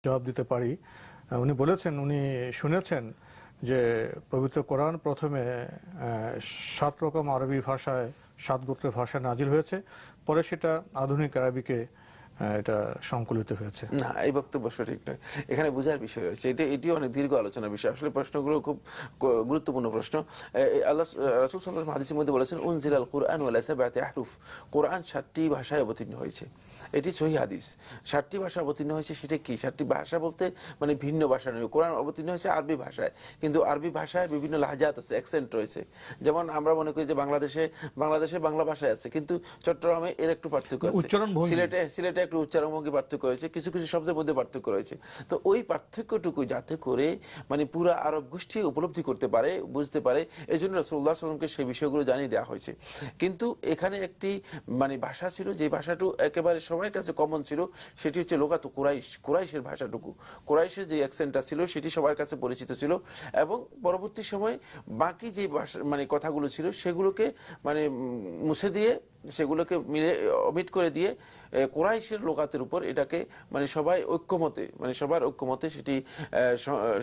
জবাব দিতে পারি। উনি বলেছেন, উনি শুনেছেন যে পবিত্র কোরআন প্রথমে 7 রকম আরবি ভাষায়, 7 গোত্রের ভাষায় নাজিল হয়েছে, পরে সেটা আধুনিক আরবিকে এটা সংকলিত হয়েছে। না, এই বক্তব্য সঠিক নয়। এখানে বোঝার বিষয় রয়েছে। এটিও অনেক দীর্ঘ আলোচনার বিষয়। আসলে প্রশ্নগুলো খুব গুরুত্বপূর্ণ প্রশ্ন। আল্লাহ রাসূল সাল্লাল্লাহু আলাইহি ওয়াসাল্লাম হাদিসের মধ্যে বলেছেন, উনজিলাল কুরআন ওয়ালা সাবআতি আহরুফ। কোরআন 7টি ভাষায় অবতীর্ণ হয়েছে। এটি সহিহ হাদিস। 7টি ভাষা অবতীর্ণ হয়েছে, সেটা কি? 7টি ভাষা বলতে মানে ভিন্ন ভাষা নয়। কোরআন অবতীর্ণ হয়েছে আরবি ভাষায়। কিন্তু আরবি ভাষায় বিভিন্ন লাহজাত আছে, অ্যাকসেন্ট রয়েছে। যেমন আমরা মনে করি যে বাংলাদেশে বাংলা ভাষায় আছে, কিন্তু চট্টগ্রামে এর একটু পার্থক্য আছে। উচ্চারণ ভঙ্গি। সিলেটে একটু উচ্চারণ ভঙ্গি পার্থক্য রয়েছে, কিছু কিছু শব্দের মধ্যে পার্থক্য রয়েছে। তো ওই পার্থক্যটুকু যাতে করে মানে পুরো আরব গোষ্ঠী উপলব্ধি করতে পারে, বুঝতে পারে, এই জন্য রাসূলুল্লাহ সাল্লাল্লাহু আলাইহি ওয়াসাল্লামকে সেই বিষয়গুলো জানিয়ে দেওয়া হয়েছে। কিন্তু এখানে একটি মানে ভাষা ছিল, যে ভাষাটু একেবারে সবার কাছে কমন ছিল, সেটি হচ্ছে লোকাত কুরাইশের ভাষাটুকু। কুরাইশের যে অ্যাকসেন্টটা ছিল সেটি সবার কাছে পরিচিত ছিল। এবং পরবর্তী সময়ে বাকি যে ভাষা মানে কথাগুলো ছিল সেগুলোকে মানে মুছে দিয়ে, সেগুলোকে অমিট করে দিয়ে কুরাইশের লোকাতের উপর এটাকে মানে সবার ঐক্যমতে সেটি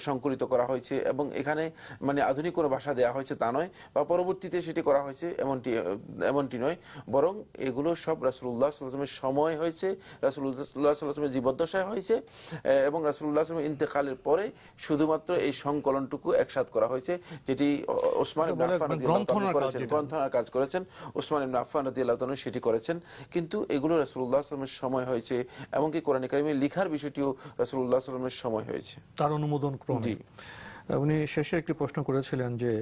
সংকলিত করা হয়েছে। এবং এখানে মানে আধুনিক কোনো ভাষা দেওয়া হয়েছে তা নয়, বা পরবর্তীতে সেটি করা হয়েছে এমনটি নয়, বরং এগুলো সব রাসূলুল্লাহ সাল্লাল্লাহু আলাইহি ওয়াসাল্লামের সময় হয়েছে, রাসূলুল্লাহ সাল্লাল্লাহু আলাইহি ওয়াসাল্লামের জীবদ্দশায় হয়েছে, এবং রাসূলুল্লাহ সাল্লাল্লাহু আলাইহি ওয়াসাল্লামের ইন্তেকালের পরে শুধুমাত্র এই সংকলনটুকু একসাথ করা হয়েছে, যেটি ওসমান ইবনে আফফান রাদিয়াল্লাহু তাআলা করেছেন, গ্রন্থনার কাজ করেছেন। ওসমান ইবনে আফফান রাদিয়াল্লাহু তাআলা সেটি করেছেন। কিন্তু এগুলো রাসূলুল্লাহ সাল্লাল্লাহু আলাইহি ওয়াসাল্লামের সময় হয়েছে, এমনকি কোরআনে কারিমে লেখার বিষয়টিও রাসূলুল্লাহ সাল্লাল্লাহু আলাইহি ওয়াসাল্লামের সময় হয়েছে, তার অনুমোদন ক্রমে। জি। উনি শেষে একটি প্রশ্ন করেছিলেন যে